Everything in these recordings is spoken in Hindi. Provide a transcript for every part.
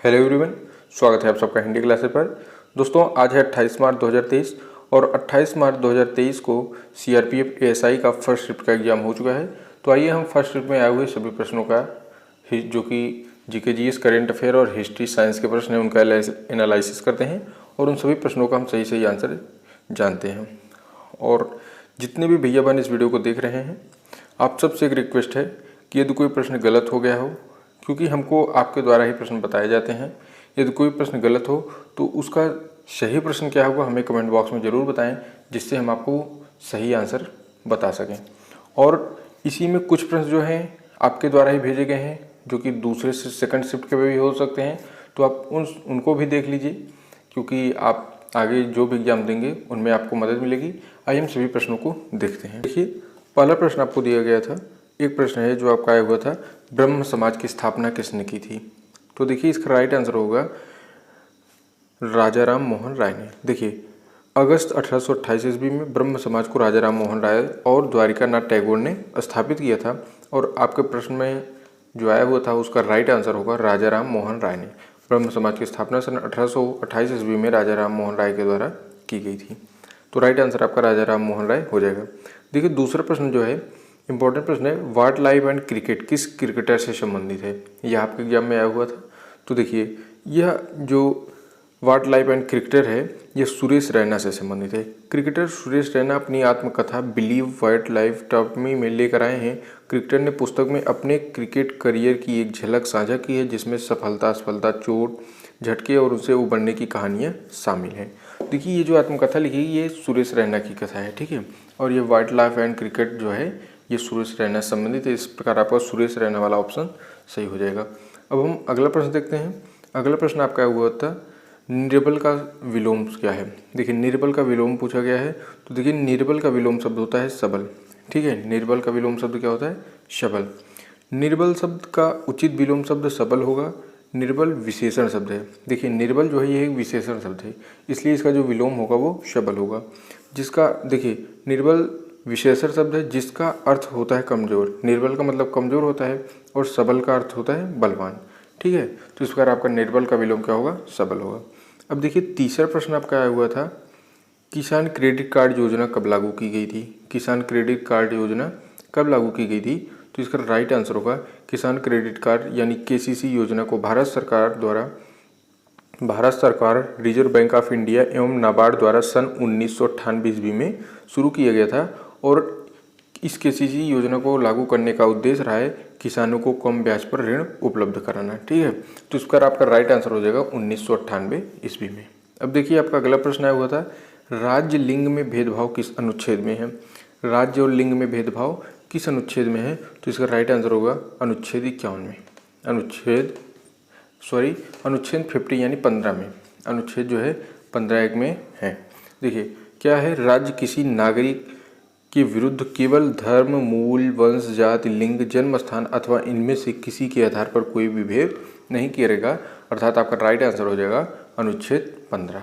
हेलो एवरीवन, स्वागत है आप सबका हिंदी क्लासेस पर। दोस्तों, आज है 28 मार्च 2023 और 28 मार्च 2023 को सीआरपीएफ एएसआई का फर्स्ट शिफ्ट का एग्जाम हो चुका है। तो आइए हम फर्स्ट शिफ्ट में आए हुए सभी प्रश्नों का जो कि जीके जीएस, करेंट अफेयर और हिस्ट्री साइंस के प्रश्न हैं उनका एनालिसिस करते हैं और उन सभी प्रश्नों का हम सही सही आंसर जानते हैं। और जितने भी भैया बहन इस वीडियो को देख रहे हैं, आप सबसे एक रिक्वेस्ट है कि यदि कोई प्रश्न गलत हो गया हो, क्योंकि हमको आपके द्वारा ही प्रश्न बताए जाते हैं, यदि कोई प्रश्न गलत हो तो उसका सही प्रश्न क्या होगा हमें कमेंट बॉक्स में ज़रूर बताएं, जिससे हम आपको सही आंसर बता सकें। और इसी में कुछ प्रश्न जो हैं आपके द्वारा ही भेजे गए हैं, जो कि दूसरे से सेकंड शिफ्ट के भी हो सकते हैं, तो आप उनको भी देख लीजिए, क्योंकि आप आगे जो भी एग्जाम देंगे उनमें आपको मदद मिलेगी। आइए हम सभी प्रश्नों को देखते हैं। देखिए, पहला प्रश्न आपको दिया गया था, एक प्रश्न है जो आपका आया हुआ था, ब्रह्म समाज की स्थापना किसने की थी? तो देखिए, इसका राइट आंसर होगा राजा राम मोहन राय ने। देखिए, अगस्त 1828 ईस्वी में ब्रह्म समाज को राजा राम मोहन राय और द्वारिका नाथ टैगोर ने स्थापित किया था। और आपके प्रश्न में जो आया हुआ था उसका राइट आंसर होगा राजा राम मोहन राय ने। ब्रह्म समाज की स्थापना सन 1828 ईस्वी में राजा राम मोहन राय के द्वारा की गई थी। तो राइट आंसर आपका राजा राम मोहन राय हो जाएगा। देखिए, दूसरा प्रश्न जो है इंपॉर्टेंट प्रश्न है, वाइल्ड लाइफ एंड क्रिकेट किस क्रिकेटर से संबंधित है? यह आपके एग्जाम में आया हुआ था। तो देखिए, यह जो वाइल्ड लाइफ एंड क्रिकेटर है यह सुरेश रैना से संबंधित है। क्रिकेटर सुरेश रैना अपनी आत्मकथा बिलीव वाइल्ड लाइफ टॉपमी में लेकर आए हैं। क्रिकेटर ने पुस्तक में अपने क्रिकेट करियर की एक झलक साझा की है, जिसमें सफलता, असफलता, चोट, झटके और उनसे उबरने की कहानियाँ शामिल हैं। देखिए, ये जो आत्मकथा लिखी है ये सुरेश रैना की कथा है, ठीक है। और ये वाइल्ड लाइफ एंड क्रिकेट जो है ये सुरेश रैना से संबंधित है। इस प्रकार आपका सुरेश रैना वाला ऑप्शन सही हो जाएगा। अब हम अगला प्रश्न देखते हैं। अगला प्रश्न आपका हुआ था, निर्बल का विलोम क्या है? देखिए, निर्बल का विलोम पूछा गया है। तो देखिए, निर्बल का विलोम शब्द होता है सबल, ठीक है। निर्बल का विलोम शब्द क्या होता है? सबल। निर्बल शब्द का उचित विलोम शब्द सबल होगा। निर्बल विशेषण शब्द है। देखिए, निर्बल जो है ये एक विशेषण शब्द है, इसलिए इसका जो विलोम होगा वो सबल होगा। जिसका देखिए, निर्बल विशेषण शब्द है जिसका अर्थ होता है कमजोर। निर्बल का मतलब कमजोर होता है और सबल का अर्थ होता है बलवान, ठीक है। तो इस प्रकार आपका निर्बल का विलोम क्या होगा? सबल होगा। अब देखिए, तीसरा प्रश्न आपका आया हुआ था, किसान क्रेडिट कार्ड योजना कब लागू की गई थी? किसान क्रेडिट कार्ड योजना कब लागू की गई थी? तो इसका राइट आंसर होगा किसान क्रेडिट कार्ड यानी केसीसी योजना को भारत सरकार, रिजर्व बैंक ऑफ इंडिया एवं नाबार्ड द्वारा सन 1998 ईस्वी में शुरू किया गया था। और इस केसीसी योजना को लागू करने का उद्देश्य रहा है किसानों को कम ब्याज पर ऋण उपलब्ध कराना, ठीक है। तो इसका आपका राइट आंसर हो जाएगा 1998 ईस्वी में। अब देखिए, आपका अगला प्रश्न आया हुआ था, राज्य लिंग में भेदभाव किस अनुच्छेद में है? राज्य और लिंग में भेदभाव किस अनुच्छेद में है? तो इसका राइट आंसर होगा अनुच्छेद 51 में। अनुच्छेद 50 यानी 15 में। अनुच्छेद जो है 15(1) में है। देखिए, क्या है, राज्य किसी नागरिक के विरुद्ध केवल धर्म, मूल, वंश, जाति, लिंग, जन्म स्थान अथवा इनमें से किसी के आधार पर कोई भी भेद नहीं करेगा। अर्थात आपका राइट आंसर हो जाएगा अनुच्छेद 15,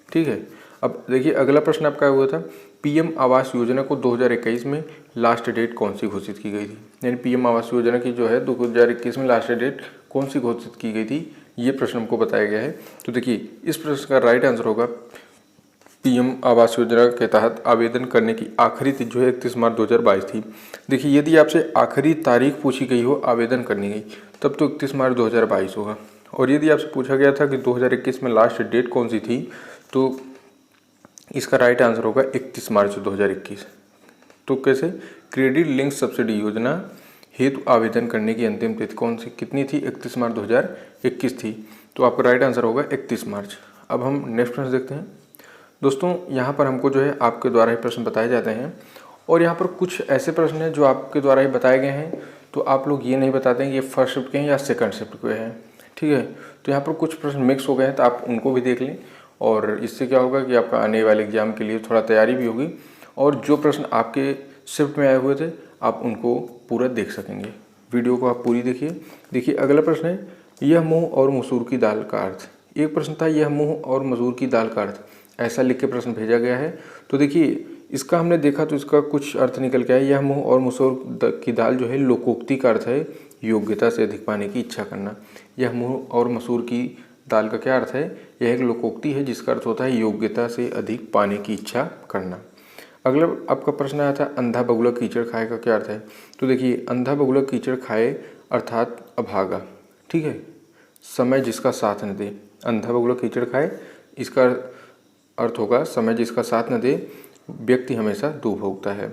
ठीक है। अब देखिए, अगला प्रश्न आपका हुआ था, पीएम आवास योजना को 2021 में लास्ट डेट कौन सी घोषित की गई थी? यानी पीएम आवास योजना की जो है 2021 में लास्ट डेट कौन सी घोषित की गई थी, ये प्रश्न हमको बताया गया है। तो देखिए, इस प्रश्न का राइट आंसर होगा पीएम आवास योजना के तहत आवेदन करने की आखिरी तिथि जो है 31 मार्च 2022 थी। देखिए, यदि आपसे आखिरी तारीख पूछी गई हो आवेदन करने की, तब तो 31 मार्च 2022 होगा। और यदि आपसे पूछा गया था कि 2021 में लास्ट डेट कौन सी थी, तो इसका राइट आंसर होगा 31 मार्च 2021। तो कैसे? क्रेडिट लिंक सब्सिडी योजना हेतु आवेदन करने की अंतिम तिथि कौन सी कितनी थी? 31 मार्च 2021 थी। तो आपका राइट आंसर होगा 31 मार्च। अब हम नेक्स्ट प्रश्न देखते हैं। दोस्तों, यहाँ पर हमको जो है आपके द्वारा ही प्रश्न बताए जाते हैं, और यहाँ पर कुछ ऐसे प्रश्न हैं जो आपके द्वारा ही बताए गए हैं, तो आप लोग ये नहीं बताते हैं कि ये फर्स्ट शिफ्ट के हैं या सेकंड शिफ्ट के हैं, ठीक है। तो यहाँ पर कुछ प्रश्न मिक्स हो गए हैं, तो आप उनको भी देख लें, और इससे क्या होगा कि आपका आने वाले एग्जाम के लिए थोड़ा तैयारी भी होगी, और जो प्रश्न आपके शिफ्ट में आए हुए थे आप उनको पूरा देख सकेंगे। वीडियो को आप पूरी देखिए। देखिए, अगला प्रश्न है, यह मूंग और मसूर की दाल का अर्थ। एक प्रश्न था, यह मूंग और मसूर की दाल का अर्थ, ऐसा लिख के प्रश्न भेजा गया है। तो देखिए, इसका हमने देखा तो इसका कुछ अर्थ निकल के आया, यह मूंग और मसूर की दाल जो है लोकोक्ति का अर्थ है योग्यता से अधिक पाने की इच्छा करना। यह मूंग और मसूर की दाल का क्या अर्थ है? यह एक लोकोक्ति है जिसका अर्थ होता है योग्यता से अधिक पाने की इच्छा करना। अगला आपका प्रश्न आया था अंधा बगुला कीचड़ खाए का क्या अर्थ है? तो देखिए अंधा बगुला कीचड़ खाए अर्थात अभागा, ठीक है, समय जिसका साथ न दे। अंधा बगुला कीचड़ खाए, इसका अर्थ होगा समय जिसका साथ न दे व्यक्ति हमेशा दुख भोगता है।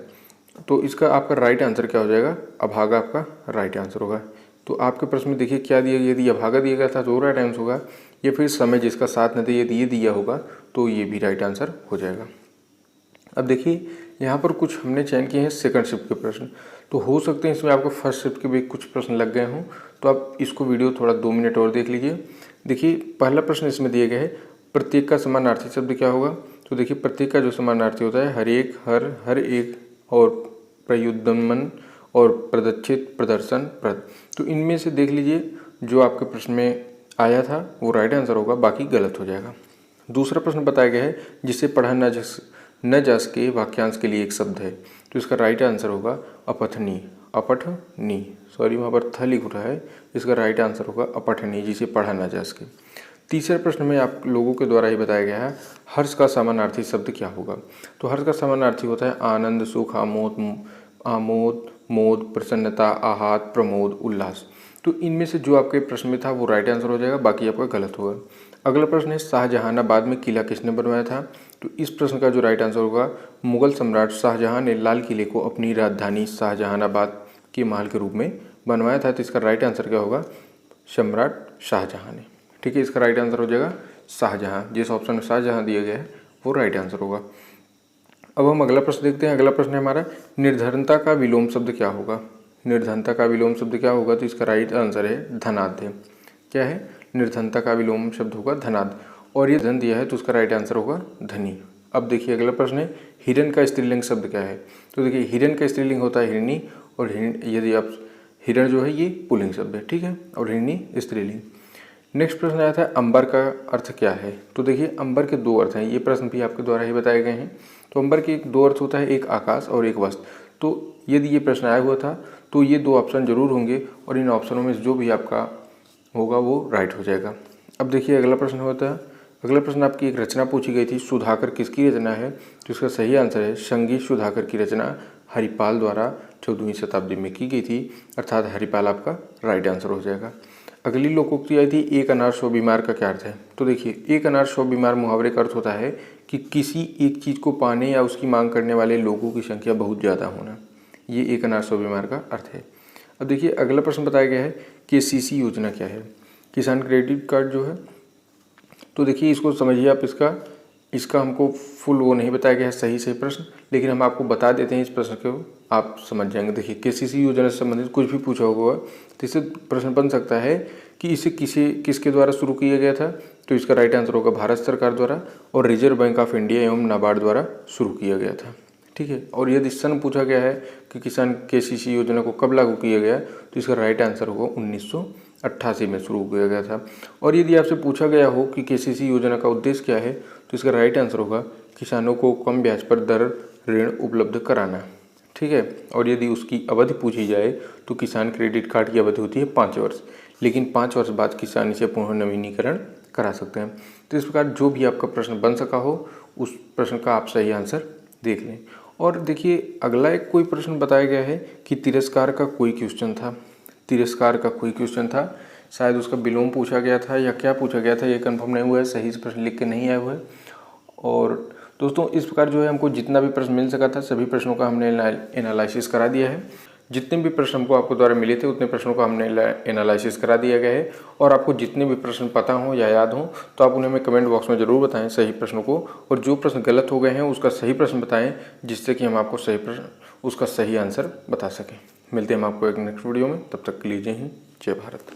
तो इसका आपका राइट आंसर क्या हो जाएगा? अभागा आपका राइट आंसर होगा। तो आपके प्रश्न में देखिए क्या दिया गया, यदि अभागा दिया गया था तो राइट आंसर होगा, या फिर समय जिसका साथ न दे यदि ये दिया होगा तो ये भी राइट आंसर हो जाएगा। अब देखिए यहाँ पर कुछ हमने चयन किए हैं सेकंड शिफ्ट के प्रश्न, तो हो सकते हैं इसमें आपको फर्स्ट शिफ्ट के भी कुछ प्रश्न लग गए हों, तो आप इसको वीडियो थोड़ा 2 मिनट और देख लीजिए। देखिए पहला प्रश्न इसमें दिया गया है प्रत्येक का समानार्थी शब्द क्या होगा? तो देखिए प्रत्येक का जो समानार्थी होता है हर एक, हर एक और प्रयुद्यमन और प्रदक्षित, प्रदर्शन, प्रद। तो इनमें से देख लीजिए जो आपके प्रश्न में आया था वो राइट आंसर होगा, बाकी गलत हो जाएगा। दूसरा प्रश्न बताया गया है जिसे पढ़ा न जा सके वाक्यांश के लिए एक शब्द है, तो इसका राइट आंसर होगा अपठनी, अपठनी, सॉरी वहाँ पर थ लिख रहा है, इसका राइट आंसर होगा अपठनी, जिसे पढ़ा न जा सके। तीसरे प्रश्न में आप लोगों के द्वारा ही बताया गया है हर्ष का समानार्थी शब्द क्या होगा? तो हर्ष का समानार्थी होता है आनंद, सुख, आमोद, मोद, प्रसन्नता, आहत, प्रमोद, उल्लास। तो इनमें से जो आपके प्रश्न में था वो राइट आंसर हो जाएगा, बाकी आपका गलत होगा। अगला प्रश्न है शाहजहानाबाद में किला किसने बनवाया था? तो इस प्रश्न का जो राइट आंसर होगा मुगल सम्राट शाहजहां ने लाल किले को अपनी राजधानी शाहजहानाबाद के महल के रूप में बनवाया था। तो इसका राइट आंसर क्या होगा? सम्राट शाहजहां ने, ठीक है, इसका राइट आंसर हो जाएगा शाहजहां। जिस ऑप्शन में शाहजहां दिया गया है वो राइट आंसर होगा। अब हम अगला प्रश्न देखते हैं। अगला प्रश्न है हमारा निर्धनता का विलोम शब्द क्या होगा? निर्धनता का विलोम शब्द क्या होगा? तो इसका राइट आंसर है धनाढ्य। क्या है? निर्धनता का विलोम शब्द होगा धनाढ्य, और ये धन दिया है तो उसका राइट आंसर होगा धनी। अब देखिए अगला प्रश्न है हिरण का स्त्रीलिंग शब्द क्या है? तो देखिए हिरण का स्त्रीलिंग होता है हिरणी, और यदि आप हिरण जो है ये पुल्लिंग शब्द है, ठीक है, और हिरणी स्त्रीलिंग। नेक्स्ट प्रश्न आया था अंबर का अर्थ क्या है? तो देखिए अंबर के 2 अर्थ हैं, ये प्रश्न भी आपके द्वारा ही बताए गए हैं। तो अंबर के 2 अर्थ होता है, एक आकाश और एक वस्त्र। तो यदि ये प्रश्न आया हुआ था तो ये 2 ऑप्शन जरूर होंगे, और इन ऑप्शनों में जो भी आपका होगा वो राइट हो जाएगा। अब देखिए अगला प्रश्न होता है, अगला प्रश्न आपकी एक रचना पूछी गई थी, सुधाकर किसकी रचना है? तो इसका सही आंसर है संगीत सुधाकर की रचना हरिपाल द्वारा 14वीं शताब्दी में की गई थी, अर्थात हरिपाल आपका राइट आंसर हो जाएगा। अगली लोकोक्ति आई थी एक अनार 100 बीमार का क्या अर्थ है? तो देखिए एक अनार 100 बीमार मुहावरे का अर्थ होता है कि किसी एक चीज़ को पाने या उसकी मांग करने वाले लोगों की संख्या बहुत ज़्यादा होना, ये एक अनार 100 बीमार का अर्थ है। अब देखिए अगला प्रश्न बताया गया है KCC योजना क्या है? किसान क्रेडिट कार्ड जो है, तो देखिए इसको समझिए आप, इसका हमको फुल वो नहीं बताया गया है सही प्रश्न, लेकिन हम आपको बता देते हैं इस प्रश्न को आप समझ जाएंगे। देखिए KCC योजना से संबंधित कुछ भी पूछा होगा तो इससे प्रश्न बन सकता है कि इसे किसके द्वारा शुरू किया गया था? तो इसका राइट आंसर होगा भारत सरकार द्वारा, और रिजर्व बैंक ऑफ इंडिया एवं नाबार्ड द्वारा शुरू किया गया था, ठीक है। और यदि सन पूछा गया है कि किसान KCC योजना को कब लागू किया गया, तो इसका राइट आंसर होगा 1988 में शुरू किया गया था। और यदि आपसे पूछा गया हो कि KCC योजना का उद्देश्य क्या है, तो इसका राइट आंसर होगा किसानों को कम ब्याज पर दर ऋण उपलब्ध कराना, ठीक है। और यदि उसकी अवधि पूछी जाए तो किसान क्रेडिट कार्ड की अवधि होती है 5 वर्ष, लेकिन 5 वर्ष बाद किसान इसे पुनः नवीनीकरण करा सकते हैं। तो इस प्रकार जो भी आपका प्रश्न बन सका हो उस प्रश्न का आप सही आंसर देख लें। और देखिए अगला एक कोई प्रश्न बताया गया है कि तिरस्कार का कोई क्वेश्चन था, तिरस्कार का कोई क्वेश्चन था, शायद उसका विलोम पूछा गया था या क्या पूछा गया था ये कंफर्म नहीं हुआ है, सही से प्रश्न लिख के नहीं आया हुआ है। और दोस्तों इस प्रकार जो है हमको जितना भी प्रश्न मिल सका था सभी प्रश्नों का हमने एनालिसिस करा दिया है। जितने भी प्रश्न हमको आपको द्वारा मिले थे उतने प्रश्नों का हमने एनालिसिस करा दिया गया है। और आपको जितने भी प्रश्न पता हो या याद हो तो आप उन्हें हमें कमेंट बॉक्स में ज़रूर बताएं सही प्रश्नों को, और जो प्रश्न गलत हो गए हैं उसका सही प्रश्न बताएं, जिससे कि हम आपको सही प्रश्न उसका सही आंसर बता सकें। मिलते हैं हम आपको एक नेक्स्ट वीडियो में, तब तक के लिए जय हिंद, जय भारत।